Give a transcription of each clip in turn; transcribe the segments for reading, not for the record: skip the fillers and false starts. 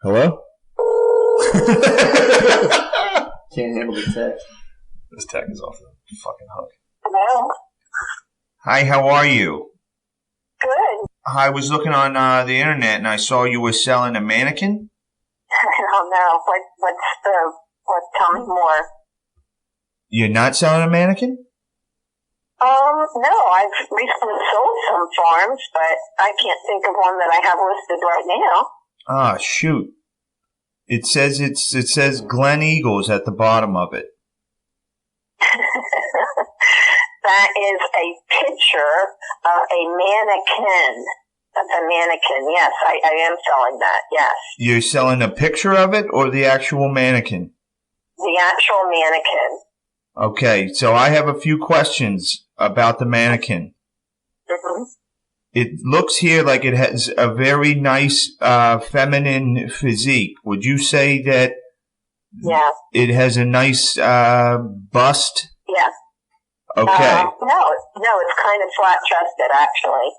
Hello? Can't handle the text. This tech is off the fucking hook. Hello? Hi, how are you? Good. I was looking on the internet and I saw you were selling a mannequin. I don't know. Tell me more. You're not selling a mannequin? No, I've recently sold some farms, but I can't think of one that I have listed right now. Ah, shoot. It says Glen Eagles at the bottom of it. That is a picture of a mannequin. That's a mannequin. Yes, I am selling that. Yes. You're selling a picture of it or the actual mannequin? The actual mannequin. Okay, so I have a few questions about the mannequin. Mm-hmm. It looks here like it has a very nice feminine physique. Would you say that it has a nice bust? Yes. Okay. No, it's kind of flat-chested, actually.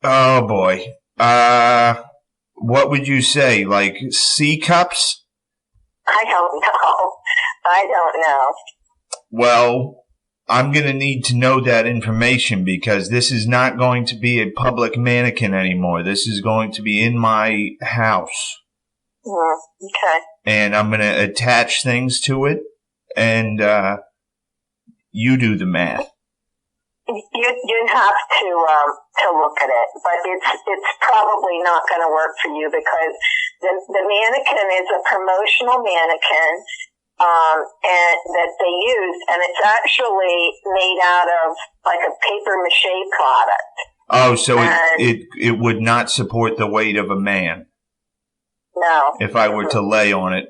Oh, boy. What would you say? Like C cups? I don't know. Well, I'm going to need to know that information because this is not going to be a public mannequin anymore. This is going to be in my house. Okay. And I'm going to attach things to it, and you do the math. You have to look at it, but it's probably not going to work for you because the mannequin is a promotional mannequin. And that they use, and it's actually made out of like a paper mache product. Oh, so it would not support the weight of a man. No. If I were to lay on it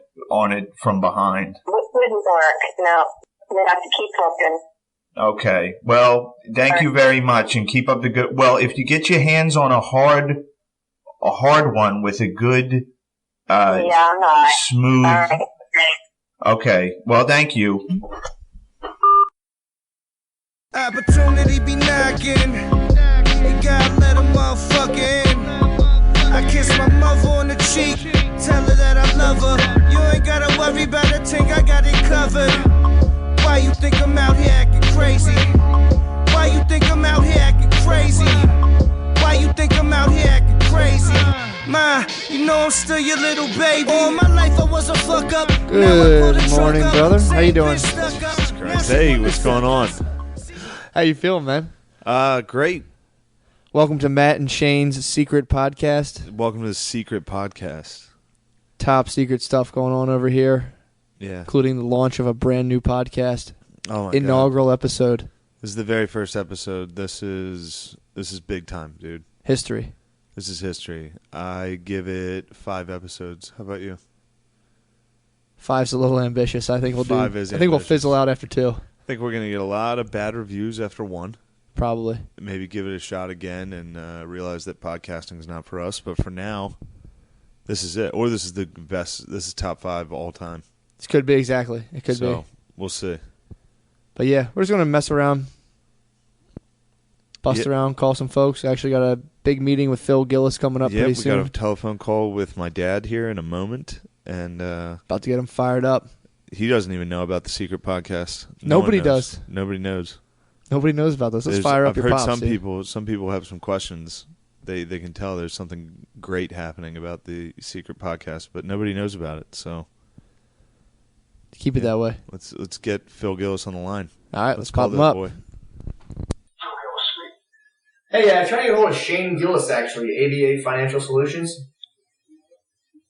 from behind. Wouldn't work. No. You have to keep looking. Okay. Well, thank you very much, and keep up the good. Well, if you get your hands on a hard one with a good, I'm not. smooth. All right. Okay. Well, thank you. Opportunity be knocking. You gotta let a motherfucker in. I kiss my mother on the cheek. Tell her that I love her. You ain't gotta worry about a thing, I got it covered. Why you think I'm out here acting crazy? Why you think I'm out here acting crazy? Why you think I'm out here acting crazy? Ma, you know I'm still your little baby. All my life I was a fuck up. Good morning, brother. How you doing? Hey, what's going on? How you feeling, man? Great. Welcome to Matt and Shane's Secret Podcast. Welcome to the Secret Podcast. Top secret stuff going on over here. Yeah. Including the launch of a brand new podcast. Oh my Inaugural episode. This is the very first episode. This is big time, dude. History. This is history. I give it 5 episodes. How about you? 5's a little ambitious. I think we'll 5 do. is I think we'll ambitious. fizzle out after 2. I think we're gonna get a lot of bad reviews after 1. Probably. Maybe give it a shot again and realize that podcasting is not for us. But for now, this is it. Or this is the best. This is top 5 all time. This could be exactly. It could be. So we'll see. But yeah, we're just gonna mess around, bust around, call some folks. Actually got a big meeting with Phil Gillis coming up pretty soon. We got a telephone call with my dad here in a moment, and about to get him fired up. He doesn't even know about the secret podcast. Nobody does. Nobody knows. Nobody knows about this. Let's fire up your pops. I've heard some people have some questions. They can tell there's something great happening about the secret podcast, but nobody knows about it. So keep it that way. Let's get Phil Gillis on the line. All right, let's pop him up. Boy. Hey, trying to get a hold of Shane Gillis, actually, ABA Financial Solutions.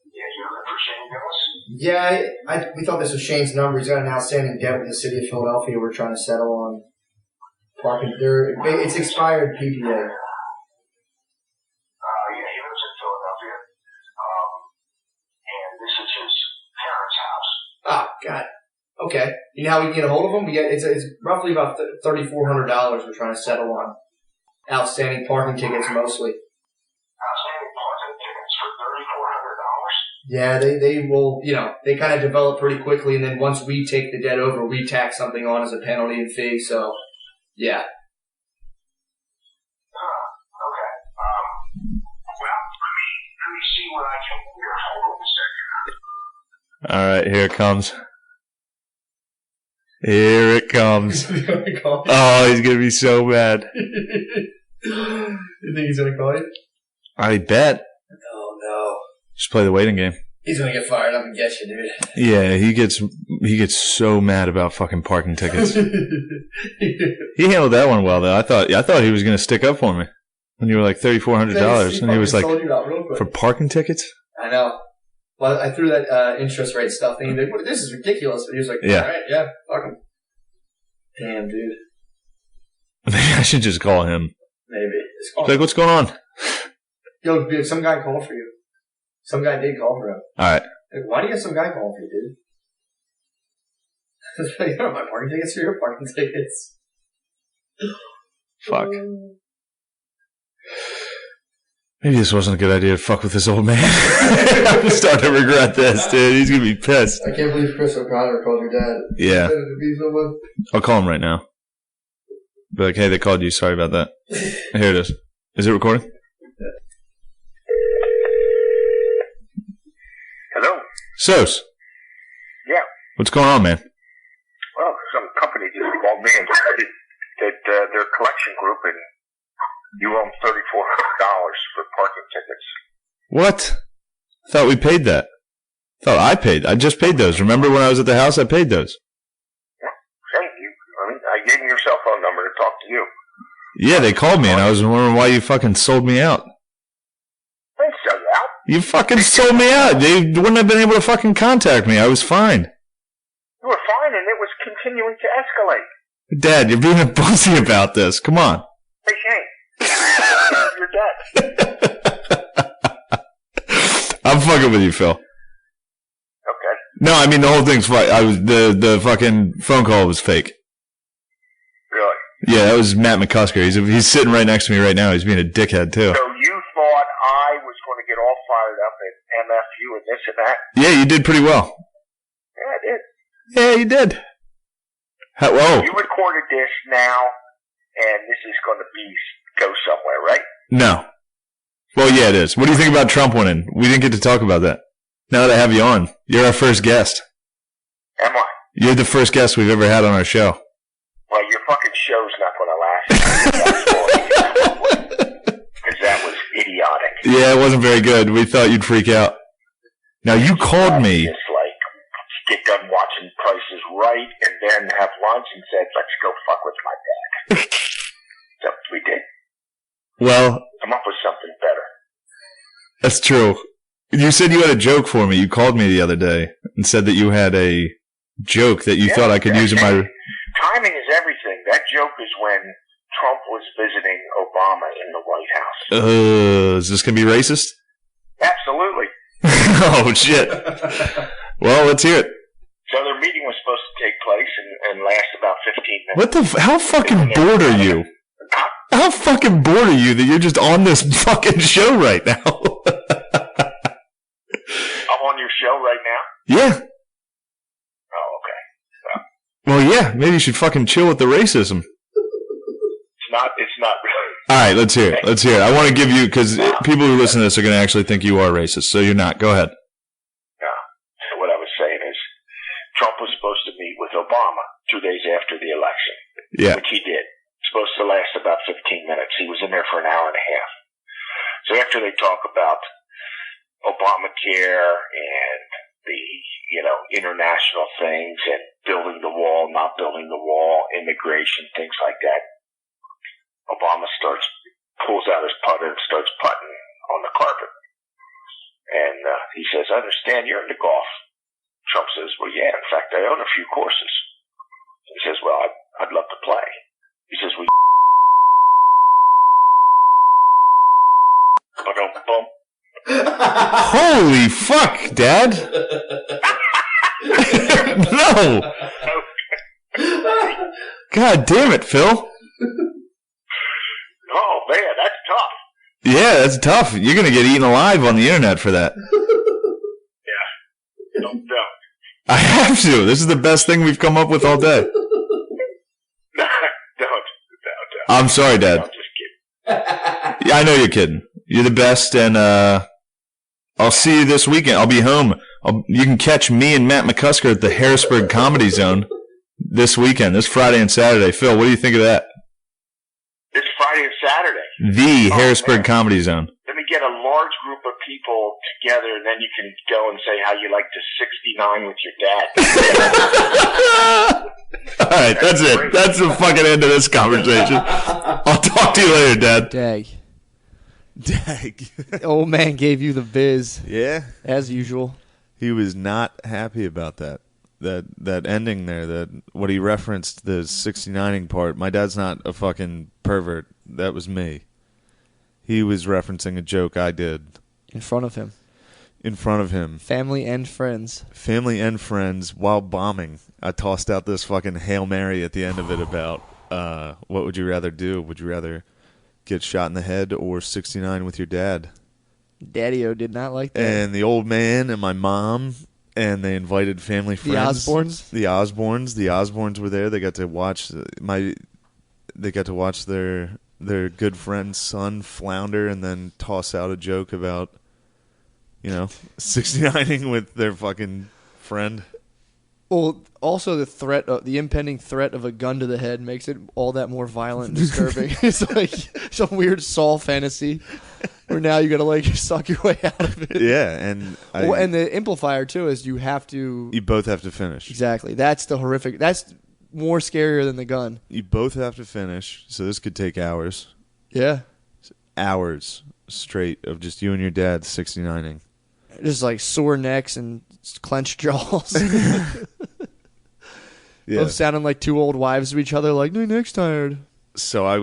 Yeah, you looking for Shane Gillis? Yeah, we thought this was Shane's number. He's got an outstanding debt with the city of Philadelphia. We're trying to settle on parking. It's expired PPA. Yeah, he lives in Philadelphia. And this is his parents' house. Oh, God. Okay. You know how we can get a hold of him? It's roughly about $3,400 we're trying to settle on. Outstanding parking tickets mostly. Outstanding parking tickets for $3,400? Yeah, they will, they kind of develop pretty quickly, and then once we take the debt over, we tack something on as a penalty and fee, so, yeah. Okay. Well, let me see what I can do here. Hold on a second. All right, here it comes. Here it comes. Oh, he's gonna be so mad. You think he's gonna call you? I bet. Oh no. Just play the waiting game. He's gonna get fired up and get you, dude. Yeah, he gets so mad about fucking parking tickets. He handled that one well though. I thought he was gonna stick up for me when you were like $3,400, and he was like, for parking tickets. I know. Well, I threw that interest rate stuff thing. Like, this is ridiculous. But he was like, all right, yeah, fuck him. Damn, dude. Maybe I should just call him. Maybe. Like, what's going on? Yo, dude, some guy called for you. Some guy did call for him. All right. Like, why do you have some guy calling for you, dude? You don't have my parking tickets for your parking tickets. Fuck. Maybe this wasn't a good idea to fuck with this old man. I'm starting to regret this, dude. He's going to be pissed. I can't believe Chris O'Connor called your dad. Yeah. I'll call him right now. Be like, hey, they called you. Sorry about that. Here it is. Is it recording? Hello? Sos. Yeah. What's going on, man? Well, some company just called me and said that their collection group and you owe them $3,400 for parking tickets. What? I thought we paid that. I just paid those. Remember when I was at the house? I paid those. Yeah. Hey, I gave them your cell phone number to talk to you. Yeah, they called me, and I was wondering why you fucking sold me out. I didn't sell you out. You fucking sold me out. They wouldn't have been able to fucking contact me. I was fine. You were fine, and it was continuing to escalate. Dad, you're being a pussy about this. Come on. Hey, Shane. You're dead. I'm fucking with you, Phil. Okay. No, I mean the whole thing's fine. The fucking phone call was fake. Really? Yeah, that was Matt McCusker. He's sitting right next to me right now. He's being a dickhead too. So you thought I was going to get all fired up at MFU and this and that? Yeah, you did pretty well. Yeah, I did. Yeah, you did. Whoa. You recorded this now, and this is going to go somewhere, right? No. Well, yeah, it is. What do you think about Trump winning? We didn't get to talk about that. Now that I have you on, you're our first guest. Am I? You're the first guest we've ever had on our show. Well, your fucking show's not going to last. Because that was idiotic. Yeah, it wasn't very good. We thought you'd freak out. Now, you called me. Just like, get done watching Price is Right, and then have lunch and said, let's go fuck with my dad. So we did. Well, come up with something better. That's true. You said you had a joke for me. You called me the other day and said that you had a joke that you thought I could use in my... Timing is everything. That joke is when Trump was visiting Obama in the White House. Is this going to be racist? Absolutely. Oh, shit. Well, let's hear it. So their meeting was supposed to take place and last about 15 minutes. What the... How fucking bored are you? How fucking bored are you that you're just on this fucking show right now? I'm on your show right now? Yeah. Oh, okay. Well, yeah, maybe you should fucking chill with the racism. It's not really. All right, let's hear it. Let's hear it. I want to give you, because people who listen to this are going to actually think you are racist, so you're not. Go ahead. No. So what I was saying is, Trump was supposed to meet with Obama 2 days after the election. Yeah. Which he did. Supposed to last about 15 minutes. He was in there for an hour and a half. So after they talk about Obamacare and the, international things and building the wall, not building the wall, immigration, things like that, Obama pulls out his putter and starts putting on the carpet. And he says, I understand you're into golf. Trump says, well, yeah, in fact, I own a few courses. He says, well, I'd love to play. He says, well, boom. Holy fuck, Dad. No. God damn it, Phil. Oh, man, that's tough. Yeah, that's tough. You're going to get eaten alive on the internet for that. Yeah. Don't. I have to. This is the best thing we've come up with all day. Don't. I'm sorry, Dad. I'm just kidding. Yeah, I know you're kidding. You're the best, and I'll see you this weekend. I'll be home. You can catch me and Matt McCusker at the Harrisburg Comedy Zone this weekend, this Friday and Saturday. Phil, what do you think of that? This Friday and Saturday. The Harrisburg Comedy Zone. Let me get a large group of people together, and then you can go and say how you like to 69 with your dad. All right, that's it. Great. That's the fucking end of this conversation. I'll talk to you later, Dad. Dag. Dag. Old man gave you the biz. Yeah. As usual. He was not happy about that. That ending there, that what he referenced, the 69ing part. My dad's not a fucking pervert. That was me. He was referencing a joke I did. In front of him. In front of him. Family and friends. Family and friends while bombing. I tossed out this fucking Hail Mary at the end of it about what would you rather do? Would you rather get shot in the head or 69 with your dad? Daddy-o did not like that. And the old man and my mom... And they invited family friends. The Osbournes? The Osbournes were there. They got to watch their good friend's son flounder and then toss out a joke about, 69ing with their fucking friend. Well, also the impending threat of a gun to the head makes it all that more violent and disturbing. It's like some weird Saw fantasy where now you got to suck your way out of it. Yeah, and the amplifier too is you both have to finish. Exactly. That's the horrific. That's more scarier than the gun. You both have to finish, so this could take hours. Yeah. Hours straight of just you and your dad 69ing. Just sore necks and clenched jaws. Yeah. Both sounding like two old wives to each other, like, my neck's tired. So I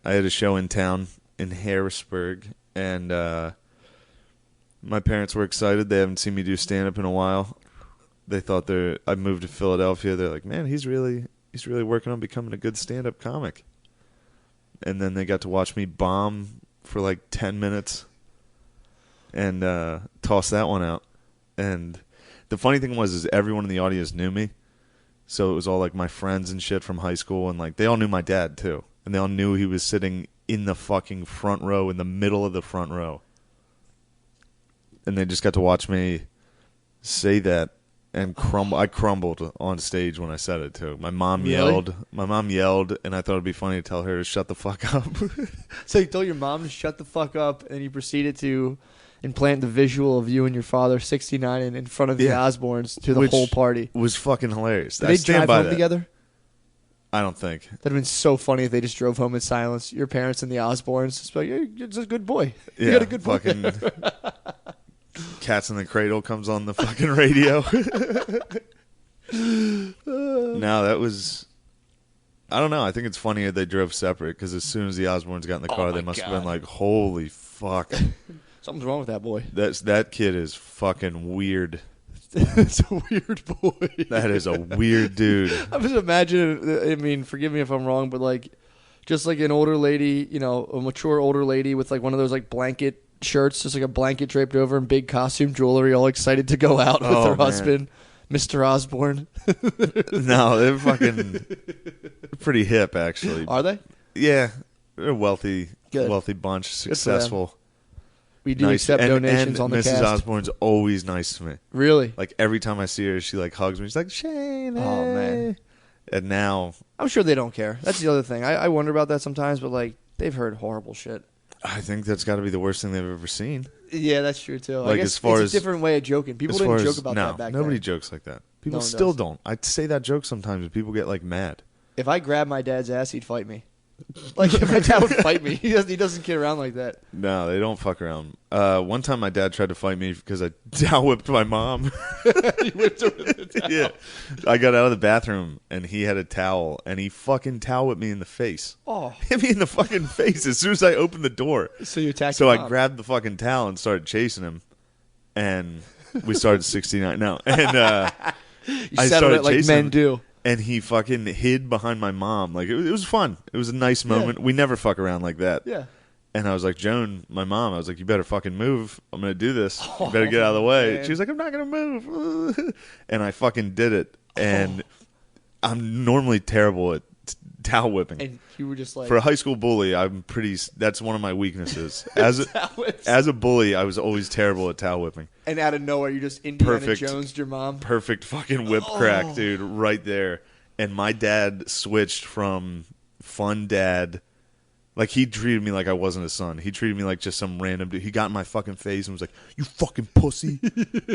had a show in town in Harrisburg, and my parents were excited. They haven't seen me do stand-up in a while. They thought I moved to Philadelphia. They're like, man, he's really working on becoming a good stand-up comic. And then they got to watch me bomb for 10 minutes and toss that one out. And the funny thing is everyone in the audience knew me. So it was all my friends and shit from high school, and they all knew my dad too. And they all knew he was sitting in the fucking front row, in the middle of the front row. And they just got to watch me say that and crumble. I crumbled on stage when I said it too. My mom yelled, and I thought it'd be funny to tell her to shut the fuck up. So you told your mom to shut the fuck up, and you proceeded to implant the visual of you and your father 69 and in front of the Osbournes to the whole party. Was fucking hilarious. Did they drive home together? I don't think. That'd have been so funny if they just drove home in silence. Your parents and the Osbournes. Just you're just a good boy. You got a good boy. Fucking Cats in the Cradle comes on the fucking radio. No, that was... I don't know. I think it's funny that they drove separate, because as soon as the Osbournes got in the car, they must have been like, holy fuck. Something's wrong with that boy. That kid is fucking weird. It's a weird boy. That is a weird dude. I'm just imagining, I mean, forgive me if I'm wrong, but just an older lady, a mature older lady with one of those blanket shirts, just a blanket draped over and big costume jewelry, all excited to go out with her husband, Mr. Osbourne. No, they're fucking pretty hip, actually. Are they? Yeah. They're a wealthy bunch, successful. We do accept donations on the Mrs. cast. Mrs. Osbourne's always nice to me. Really? Every time I see her, she hugs me. She's like, Shane. Oh, man. And now... I'm sure they don't care. That's the other thing. I wonder about that sometimes, but they've heard horrible shit. I think that's got to be the worst thing they've ever seen. Yeah, that's true, too. I guess as far it's a different way of joking. People didn't joke about that back then. Nobody jokes like that. People still don't. I say that joke sometimes and people get mad. If I grabbed my dad's ass, he'd fight me. If my dad would fight me. He doesn't kid around like that. No, they don't fuck around. One time my dad tried to fight me because I towel whipped my mom. You whipped her with a towel. Yeah. I got out of the bathroom and he had a towel and he fucking towel whipped me in the face. Oh. Hit me in the fucking face as soon as I opened the door. So you attacked So your mom. I grabbed the fucking towel and started chasing him. And we started 69. No. And I settled it like men do. And he fucking hid behind my mom. It was fun. It was a nice moment. Yeah. We never fuck around like that. Yeah. And I was like, Joan, my mom, I was like, you better fucking move. I'm going to do this. You better get out of the way. Man. She was like, I'm not going to move. And I fucking did it. And I'm normally terrible at Towel whipping. And you were just like... For a high school bully, that's one of my weaknesses. As a bully, I was always terrible at towel whipping. And out of nowhere, you just Indiana Jones'd your mom. Perfect fucking whip crack, dude, right there. And my dad switched from fun dad. Like, he treated me like I wasn't his son. He treated me like just some random dude. He got in my fucking face and was like, "You fucking pussy.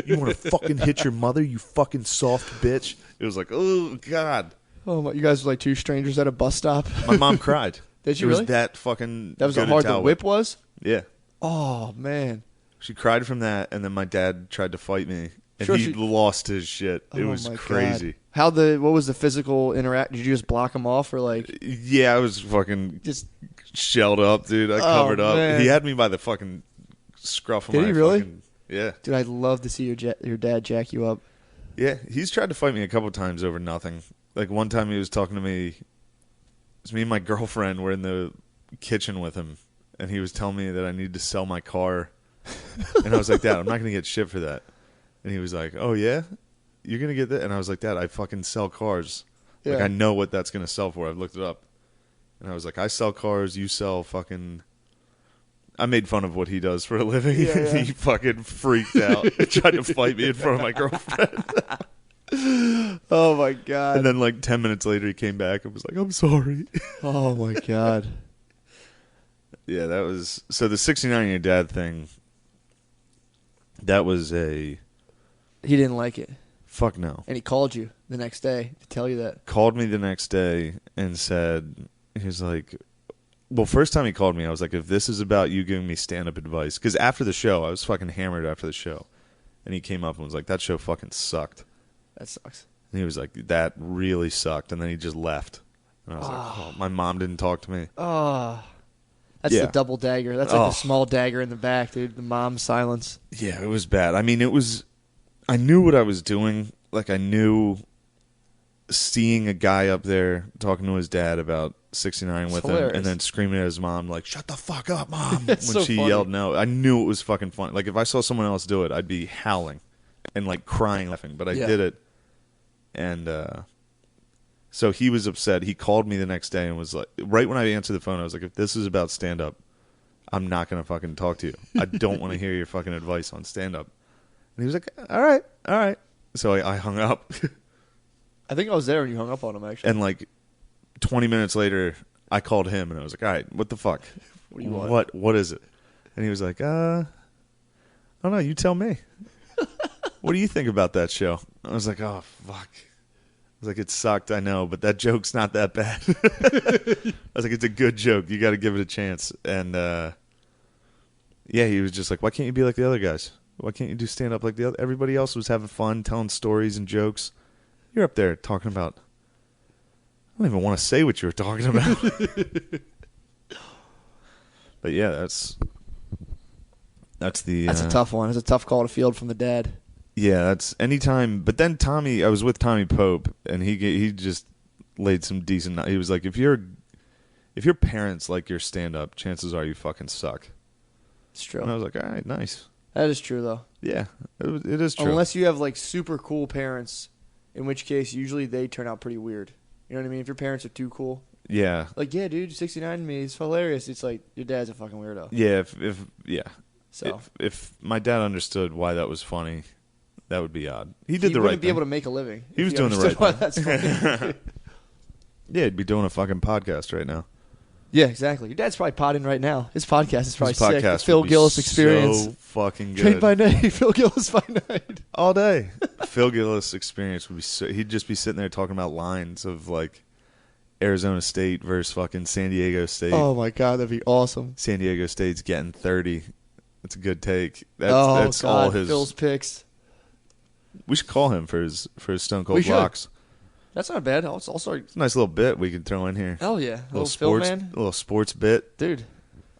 You want to fucking hit your mother, you fucking soft bitch?" It was like, oh, God. Oh, my. You guys were like two strangers at a bus stop? My mom cried. Did she really? It was that fucking That was how hard the whip was? Yeah. Oh, man. She cried from that, and then my dad tried to fight me. And Sure, he lost his shit. It was crazy. God. What was the physical interact? Did you just block him off or like? Yeah, I was fucking just shelled up, dude. I covered up. Man. He had me by the fucking scruff of my. Did he really? Yeah. Dude, I'd love to see your dad jack you up. Yeah, he's tried to fight me a couple times over nothing. Like one time he was talking to me. It was me and my girlfriend were in the kitchen with him, and he was telling me that I need to sell my car. And I was like, "Dad, I'm not going to get shit for that." And he was like, "Oh, yeah? You're going to get that?" And I was like, "Dad, I fucking sell cars. Yeah. Like, I know what that's going to sell for. I've looked it up." And I was like, "I sell cars. You sell fucking..." I made fun of what he does for a living. Yeah. He fucking freaked out and tried to fight me in front of my girlfriend. Oh, my God. And then, like, 10 minutes later, he came back and was like, "I'm sorry." Oh, my God. Yeah, that was... So the 69-year dad thing, that was a... He didn't like it. Fuck no. And he called you the next day to tell you that. Called me the next day and said, he was like, well, first time he called me, I was like, if this is about you giving me stand-up advice, because after the show, I was fucking hammered after the show. And he came up and was like, that show fucking sucked. That sucks. And he was like, that really sucked. And then he just left. And I was like, oh, my mom didn't talk to me. Oh. That's the double dagger. That's like the small dagger in the back, dude. The mom's silence. Yeah, it was bad. I mean, I knew what I was doing. Like, I knew seeing a guy up there talking to his dad about 69 with him and then screaming at his mom, like, "Shut the fuck up, Mom," when so she yelled no. I knew it was fucking funny. Like, if I saw someone else do it, I'd be howling and, like, crying, laughing. But I did it. And so he was upset. He called me the next day and was like, right when I answered the phone, I was like, if this is about stand-up, I'm not going to fucking talk to you. I don't want to hear your fucking advice on stand-up. And he was like, all right. So I hung up. I think I was there when you hung up on him, actually. And like 20 minutes later, I called him and I was like, all right, what the fuck? What do you want? What is it? And he was like, I don't know. You tell me. What do you think about that show? I was like, oh, fuck. I was like, it sucked, I know, but that joke's not that bad. I was like, it's a good joke. You got to give it a chance. And, yeah, he was just like, why can't you be like the other guys? Why can't you do stand-up like the other? Everybody else was having fun, telling stories and jokes. You're up there talking about... I don't even want to say what you were talking about. But, yeah, that's the... That's a tough one. It's a tough call to field from the dad. Yeah, that's anytime. But then Tommy, I was with Tommy Pope, and he just laid some decent. He was like, if your parents like your stand up, chances are you fucking suck. It's true. And I was like, all right, nice. That is true, though. Yeah, it is true. Unless you have like super cool parents, in which case usually they turn out pretty weird. You know what I mean? If your parents are too cool. Yeah. Like, yeah, dude, 69 to me is hilarious. It's like your dad's a fucking weirdo. Yeah, if my dad understood why that was funny. That would be odd. He did the right thing. He wouldn't be able to make a living. He was doing the right thing. That's funny. Yeah, he'd be doing a fucking podcast right now. Yeah, exactly. Your dad's probably potting right now. His podcast is probably sick. The Phil Gillis Experience. So fucking good. Trained by night, Phil Gillis by night. All day. Phil Gillis Experience would be so... He'd just be sitting there talking about lines of, like, Arizona State versus fucking San Diego State. Oh, my God. That'd be awesome. San Diego State's getting 30. That's a good take. That's God. All his... Phil's picks. We should call him for his Stone Cold Blocks. That's not bad. It's also a nice little bit we could throw in here. Hell yeah, little sports, Phil, man. A little sports bit, dude.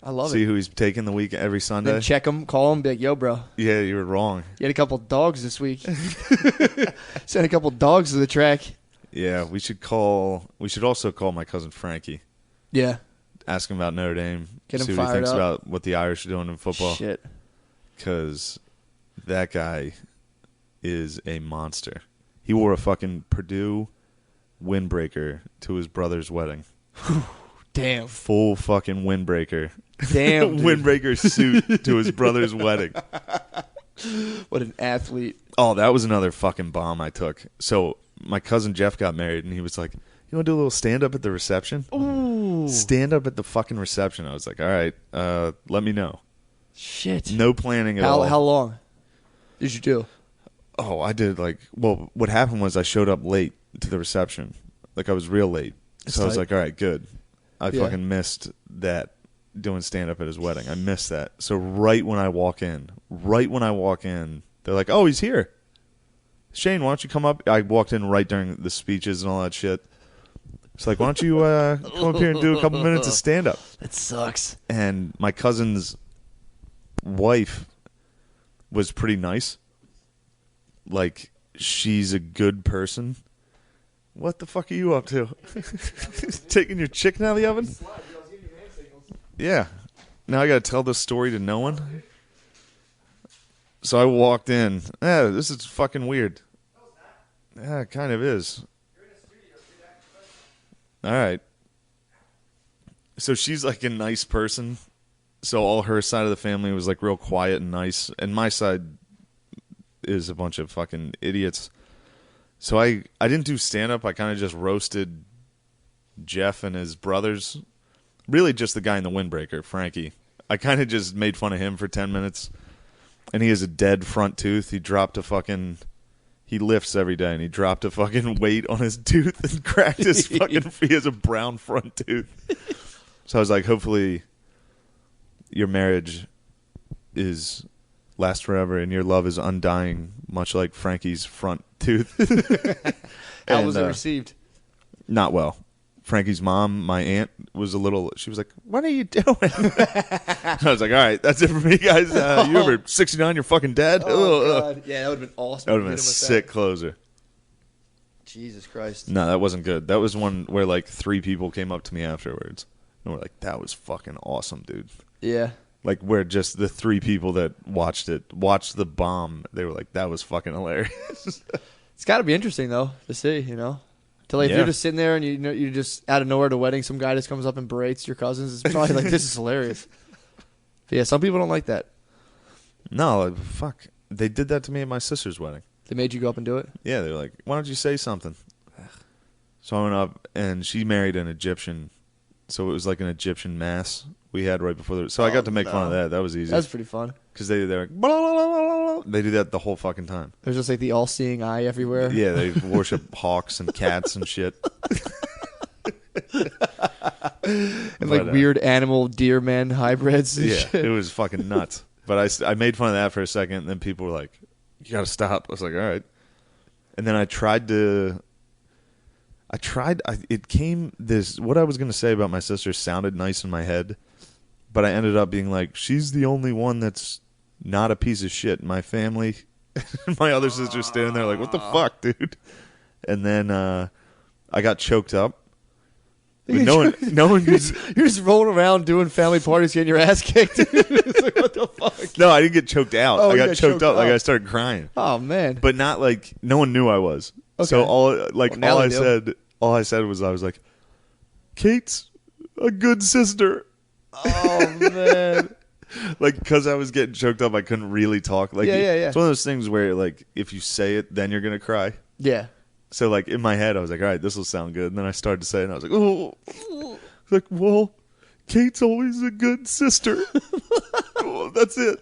I love it. See who he's taking the week every Sunday. Then check him, call him, be like, "Yo, bro." Yeah, you were wrong. You had a couple dogs this week. Sent a couple dogs to the track. Yeah, we should also call my cousin Frankie. Yeah. Ask him about Notre Dame. Get him see fired what he thinks up. about what the Irish are doing in football. Shit. Because that guy is a monster. He wore a fucking Purdue windbreaker to his brother's wedding. Damn. Full fucking windbreaker. Damn. Windbreaker suit to his brother's wedding. What an athlete. Oh, that was another fucking bomb I took. So my cousin Jeff got married, and he was like, "You want to do a little stand-up at the reception?" Ooh. Stand up at the fucking reception. I was like, all right, let me know. Shit. No planning at all. How long did you do? Oh, I did what happened was I showed up late to the reception. Like, I was real late. So I was like, all right, good. I fucking missed that doing stand-up at his wedding. I missed that. So right when I walk in, they're like, oh, he's here. Shane, why don't you come up? I walked in right during the speeches and all that shit. It's like, why don't you come up here and do a couple minutes of stand-up? That sucks. And my cousin's wife was pretty nice. Like, she's a good person. What the fuck are you up to? Taking your chicken out of the oven? Yeah. Now I got to tell this story to no one? So I walked in. This is fucking weird. Yeah, it kind of is. All right. So she's like a nice person. So all her side of the family was like real quiet and nice. And my side is a bunch of fucking idiots. So I didn't do stand-up. I kind of just roasted Jeff and his brothers. Really just the guy in the windbreaker, Frankie. I kind of just made fun of him for 10 minutes. And he has a dead front tooth. He lifts every day, and he dropped a fucking weight on his tooth and cracked his fucking... He has a brown front tooth. So I was like, hopefully your marriage lasts forever and your love is undying, much like Frankie's front tooth. How was it received? Not well. Frankie's mom, my aunt, she was like, what are you doing? I was like, all right, that's it for me, guys. You ever 69, you're fucking dead? Oh, God. Yeah, that would have been awesome. That would have been a sick closer. Jesus Christ. No, that wasn't good. That was one where like 3 people came up to me afterwards and were like, that was fucking awesome, dude. Yeah. Like, where just the 3 people that watched the bomb, they were like, that was fucking hilarious. It's got to be interesting, though, to see, you know? If you're just sitting there and you just out of nowhere at a wedding, some guy just comes up and berates your cousins. It's probably like, this is hilarious. But yeah, some people don't like that. No, fuck. They did that to me at my sister's wedding. They made you go up and do it? Yeah, they were like, why don't you say something? So I went up, and she married an Egyptian, so it was like an Egyptian mass we had right before so I got to make fun of that. That was easy. That's pretty fun. Because they're like, blah, blah, blah, blah, blah. They do that the whole fucking time. There's just like the all-seeing eye everywhere. Yeah, they worship hawks and cats and shit. And like weird animal deer man hybrids and shit. It was fucking nuts. But I made fun of that for a second, and then people were like, you gotta stop. I was like, all right. And then what I was going to say about my sister sounded nice in my head, but I ended up being like, she's the only one that's not a piece of shit in my family. My other sister's standing there like, what the fuck, dude? And then I got choked up. No one you're just rolling around doing family parties, getting your ass kicked. It's like, what the fuck? No, I didn't get choked out. Oh, I got choked up. Like, I started crying. Oh, man. But not like, no one knew I was. Okay. So all I said was, I was like, Kate's a good sister. Oh, man. Like, because I was getting choked up, I couldn't really talk. Like, yeah. It's one of those things where, like, if you say it, then you're going to cry. Yeah. So, like, in my head, I was like, all right, this will sound good. And then I started to say it, and I was like, oh. Like, well, Kate's always a good sister. Oh, that's it.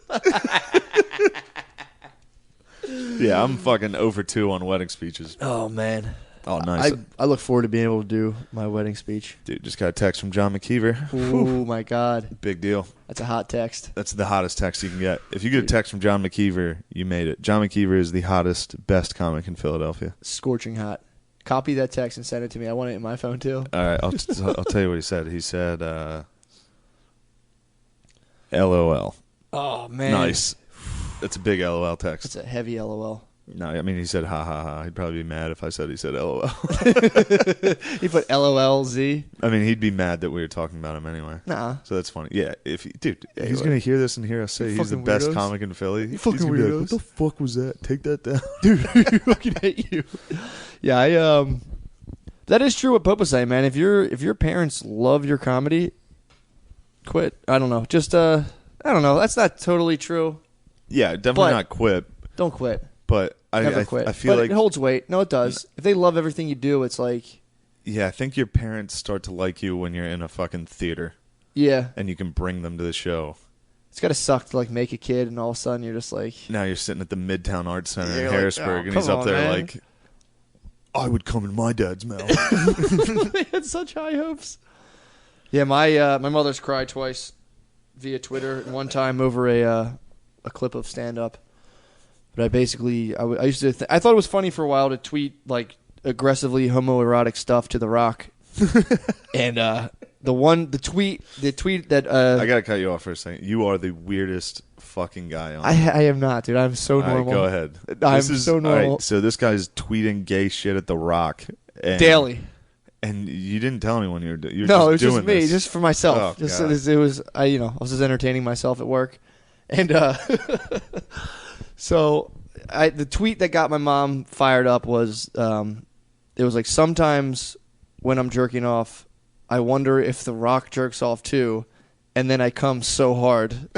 Yeah, I'm fucking over 2 on wedding speeches. Oh, man. Oh, nice. I look forward to being able to do my wedding speech. Dude, just got a text from John McKeever. Oh, my God. Big deal. That's a hot text. That's the hottest text you can get. If you get a text from John McKeever, you made it. John McKeever is the hottest, best comic in Philadelphia. Scorching hot. Copy that text and send it to me. I want it in my phone, too. All right, I'll tell you what he said. He said, LOL. Oh, man. Nice. That's a big LOL text. That's a heavy LOL. No, I mean, he said, ha, ha, ha. He'd probably be mad if I said he said LOL. He put LOLZ. I mean, he'd be mad that we were talking about him anyway. Nah. So that's funny. Yeah, if he's going to hear this and hear us say he's the best comic in Philly. You fucking weirdos. Like, what the fuck was that? Take that down. Dude, I fucking hate you. Yeah, That is true what Pope was saying, man. If your parents love your comedy, quit. I don't know. Just I don't know. That's not totally true. Yeah, definitely not quit. Don't quit. But Never quit. I feel like it holds weight. No, it does. If they love everything you do, it's like. Yeah, I think your parents start to like you when you're in a fucking theater. Yeah. And you can bring them to the show. It's gotta suck to like make a kid, and all of a sudden you're just like. Now you're sitting at the Midtown Arts Center in like, Harrisburg, and he's up there man. like, I would come in my dad's mouth. They had such high hopes. Yeah, my mother's cried twice via Twitter, and one time over a clip of stand up. But I basically I used to I thought it was funny for a while to tweet like aggressively homoerotic stuff to The Rock, and the tweet that I gotta cut you off for a second. You are the weirdest fucking guy on. I am not, dude. I'm so normal. All right, go ahead. I'm so normal. All right, so this guy's tweeting gay shit at The Rock daily, and you didn't tell anyone you were doing. No, it was just just me, just for myself. Oh, just God. it was I was just entertaining myself at work, and so the tweet that got my mom fired up was it was like, sometimes when I'm jerking off, I wonder if The Rock jerks off too, and then I come so hard.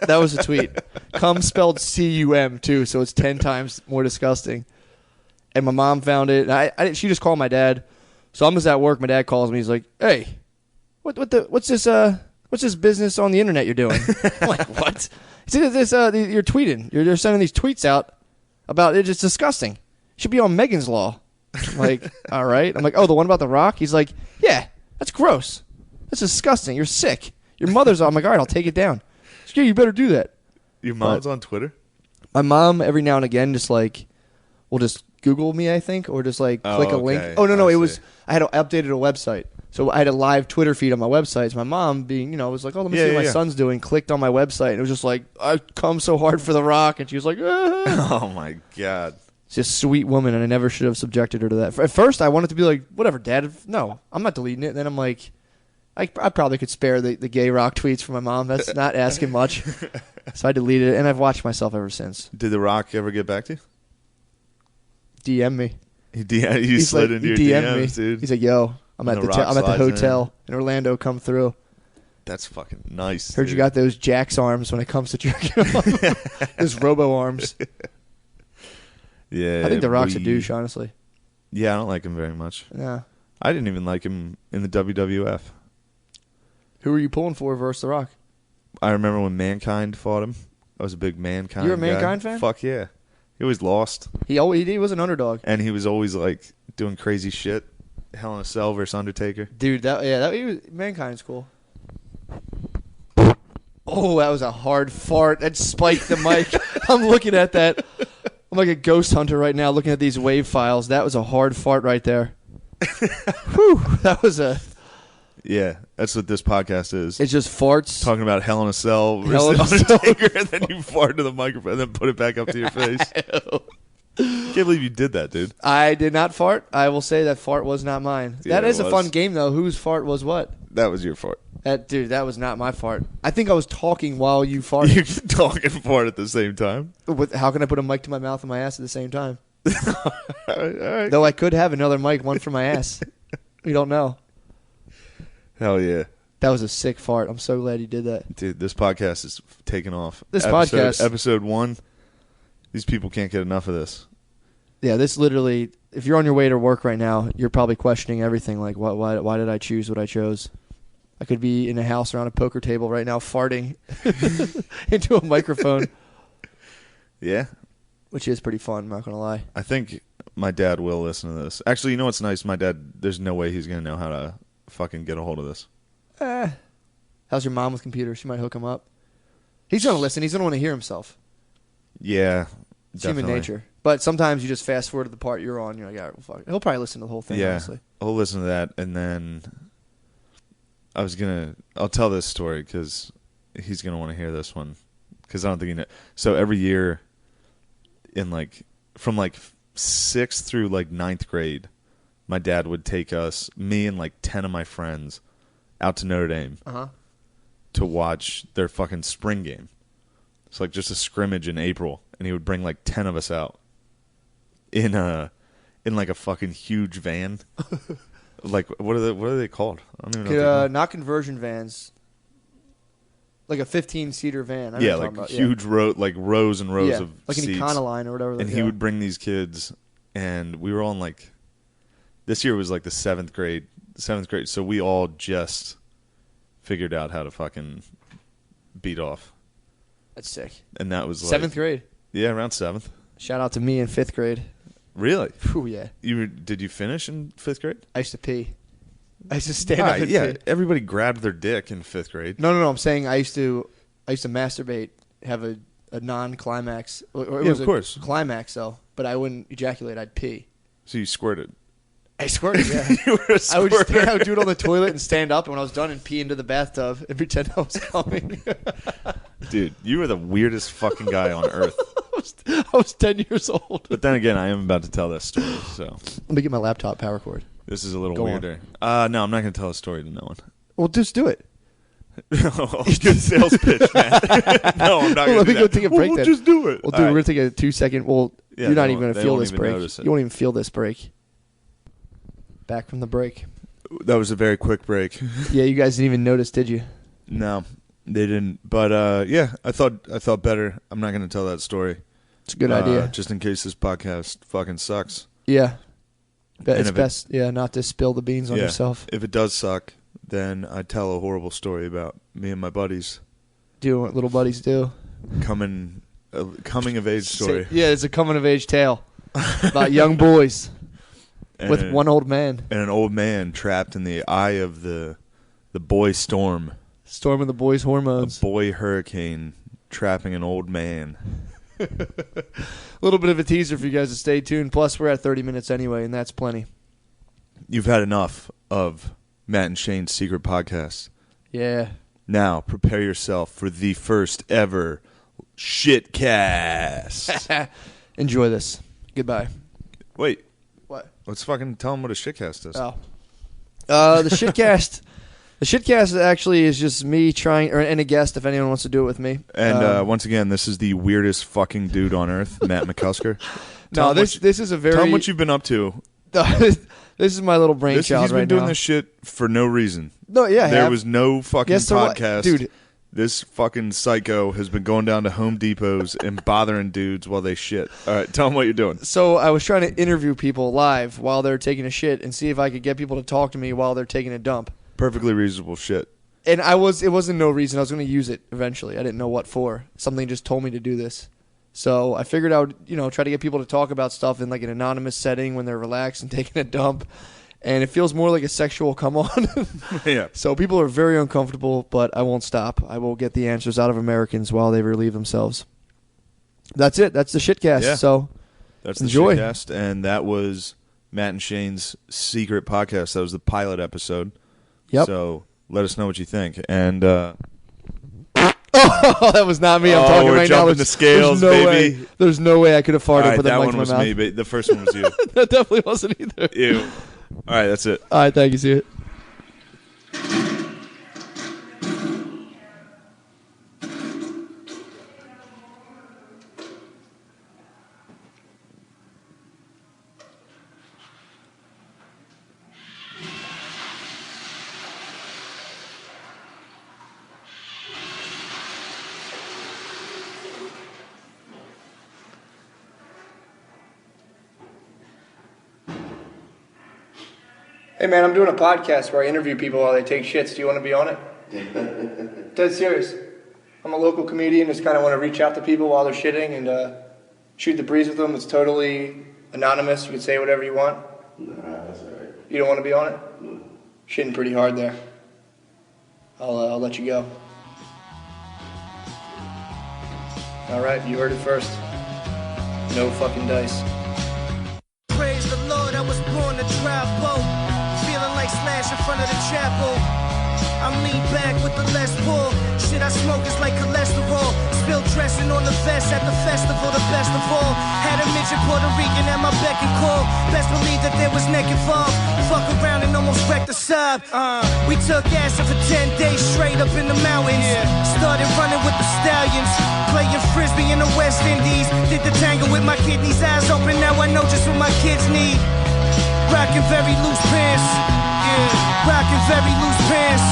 That was a tweet. Cum spelled C-U-M too, so it's 10 times more disgusting. And my mom found it. And she just called my dad. So I'm just at work. My dad calls me. He's like, "Hey, what's this business on the internet you're doing?" I'm like, "What?" He said, "You're tweeting. You're sending these tweets out about it. It's disgusting. You should be on Megan's Law." I'm like, all right. I'm like, "Oh, the one about The Rock?" He's like, "Yeah, that's gross. That's disgusting. You're sick. Your mother's." I'm like, "All right, I'll take it down." He's like, "Yeah, you better do that." Your mom's on Twitter? My mom, every now and again, just like, will just Google me, I think, or just like click a link. Oh, no, I had updated a website. So I had a live Twitter feed on my website. So my mom, being, was like, "Oh, let me see what my son's doing." Clicked on my website, and it was just like, "I come so hard for The Rock," and she was like, "Ah." Oh my God. She's a sweet woman, and I never should have subjected her to that. At first, I wanted to be like, "Whatever, Dad. No, I'm not deleting it." And then I'm like, I probably could spare the gay Rock tweets from my mom. That's not asking much. So I deleted it, and I've watched myself ever since. Did The Rock ever get back to you? DM me. You slid into your DMs, dude. He's like, "Yo, I'm at the hotel in Orlando. Come through." That's fucking nice. Heard you got those Jack's arms when it comes to jerking off. Those Robo arms. Yeah, I think The Rock's a douche, honestly. Yeah, I don't like him very much. Yeah. I didn't even like him in the WWF. Who were you pulling for versus The Rock? I remember when Mankind fought him. I was a big Mankind You're a guy. Mankind fan? Fuck yeah. He always lost. He was an underdog. And he was always like doing crazy shit. Hell in a Cell versus Undertaker. Dude, Mankind's cool. Oh, that was a hard fart. That spiked the mic. I'm looking at that. I'm like a ghost hunter right now looking at these wave files. That was a hard fart right there. Whew, that was a... Yeah, that's what this podcast is. It's just farts. Talking about Hell in a Cell versus Undertaker, and then you fart to the microphone and then put it back up to your face. Can't believe you did that, dude. I did not fart. I will say that fart was not mine. Yeah, that is a fun game, though. Whose fart was what? That was your fart. That was not my fart. I think I was talking while you farted. You're talking and fart at the same time? How can I put a mic to my mouth and my ass at the same time? All right. Though I could have another mic, one for my ass. We don't know. Hell yeah. That was a sick fart. I'm so glad you did that. Dude, this podcast is taking off. Episode 1, these people can't get enough of this. Yeah, this literally, if you're on your way to work right now, you're probably questioning everything. Like, why did I choose what I chose? I could be in a house around a poker table right now farting into a microphone. Yeah. Which is pretty fun, I'm not going to lie. I think my dad will listen to this. Actually, you know what's nice? My dad, there's no way he's going to know how to fucking get a hold of this. How's your mom with computers? She might hook him up. He's going to listen. He's going to want to hear himself. Yeah, it's human nature. But sometimes you just fast forward to the part you're on. You're like, all right, well, fuck it. He'll probably listen to the whole thing, honestly. I'll listen to that, and then I'll tell this story because he's going to want to hear this one because I don't think he knows. So every year in from 6th through 9th grade, my dad would take me and 10 of my friends out to Notre Dame to watch their fucking spring game. It's just a scrimmage in April, and he would bring 10 of us out in in like a fucking huge van. Like what are they called? I don't even know. Not conversion vans. Like a 15-seater van. I know Yeah, what you're like talking huge rows and rows of like seats. an Econoline or whatever. And he would bring these kids, and we were all in like, this year was like the 7th grade, so we all just figured out how to fucking beat off. That's sick. And that was like 7th grade. Yeah, around 7th. Shout out to me in 5th grade. Really? Whew, yeah. Did you finish in 5th grade? I used to pee. I used to stand up and yeah, pee. everybody grabbed their dick in 5th grade. No. I'm saying I used to masturbate, have a non-climax. Or it was of course. A climax, though. But I wouldn't ejaculate. I'd pee. So you squirted. I squirted, yeah. You were a I would squirter. do it on the toilet and stand up, and when I was done, and pee into the bathtub and pretend I was coming. Dude, you were the weirdest fucking guy on earth. I was 10 years old. But then again, I am about to tell that story, so. Let me get my laptop power cord. This is a little Go weirder. No, I'm not going to tell a story to no one. Well, just do it. Good sales pitch, man. No, I'm not going to do that. Let me go take a break we'll then. just do it. Well, dude, we're going to take a 2-second. Well, Yeah, you're not even going to they feel won't this even break. notice it. You won't even feel this break. Back from the break. That was a very quick break. Yeah, you guys didn't even notice, did you? No, they didn't. But yeah, I thought better. I'm not going to tell that story. It's a good idea. Just in case this podcast fucking sucks. Yeah. But And it's best, not to spill the beans on yourself. If it does suck, then I tell a horrible story about me and my buddies. Doing what little buddies do. Coming of age story. Yeah, it's a coming of age tale about young boys with one old man. And an old man trapped in the eye of the boy storm. Storm of the boys' hormones. A boy hurricane trapping an old man. A little bit of a teaser for you guys to stay tuned. Plus, we're at 30 minutes anyway, and that's plenty. You've had enough of Matt and Shane's secret podcast. Yeah. Now, prepare yourself for the first ever shitcast. Enjoy this. Goodbye. Wait. What? Let's fucking tell them what a shitcast is. Oh. The shitcast. The shitcast actually is just me trying, and a guest if anyone wants to do it with me. And once again, this is the weirdest fucking dude on earth, Matt McCusker. No, this is a very. Tell him what you've been up to. This is my little brainchild He's been right doing now. this shit for no reason. No, yeah, there was no fucking podcast, dude. This fucking psycho has been going down to Home Depots and bothering dudes while they shit. All right, tell them what you're doing. So I was trying to interview people live while they're taking a shit and see if I could get people to talk to me while they're taking a dump. Perfectly reasonable shit. And it wasn't no reason. I was going to use it eventually. I didn't know what for. Something just told me to do this. So I figured I would, try to get people to talk about stuff in like an anonymous setting when they're relaxed and taking a dump. And it feels more like a sexual come-on. Yeah. So people are very uncomfortable, but I won't stop. I will get the answers out of Americans while they relieve themselves. That's it. That's the shitcast. Yeah. So that's enjoy. The shitcast, and that was Matt and Shane's secret podcast. That was the pilot episode. Yep. So let us know what you think. And oh, that was not me. I'm talking we're right now. jumping the scales, baby. There's no way I could have farted all right, with a that mic one in my was mouth. me, but the first one was you. That definitely wasn't either. Ew. All right, that's it. All right, thank you. See it. Hey man, I'm doing a podcast where I interview people while they take shits. Do you want to be on it? Dead serious. I'm a local comedian. Just kind of want to reach out to people while they're shitting and shoot the breeze with them. It's totally anonymous. You can say whatever you want. Nah, that's all right. You don't want to be on it? No. Shitting pretty hard there. I'll let you go. All right, you heard it first. No fucking dice. Praise the Lord, I was born to travel. Feeling like Slash in front of the chapel. I'm lean back with the less pull. Shit I smoke is like cholesterol. Spilled dressing on the vest at the festival, the best of all. Had a midget Puerto Rican at my beck and call. Best believe that there was neck involved. Fuck around and almost wrecked the sub. We took acid for 10 days straight up in the mountains. Started running with the stallions. Playing frisbee in the West Indies. Did the tango with my kidneys eyes open. Now I know just what my kids need. rocking very loose pants. Yeah, rocking very loose pants.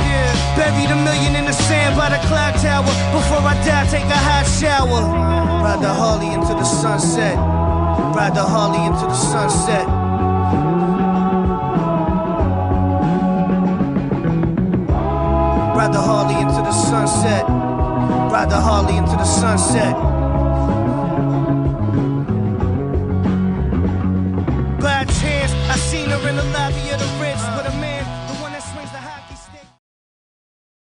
Yeah, buried $1 million in the sand by the clock tower. Before I die, take a hot shower. Ride the Harley into the sunset. Ride the Harley into the sunset. Ride the Harley into the sunset. Ride the Harley into the sunset. By chance, I seen her in the lobby of the Ritz with a man.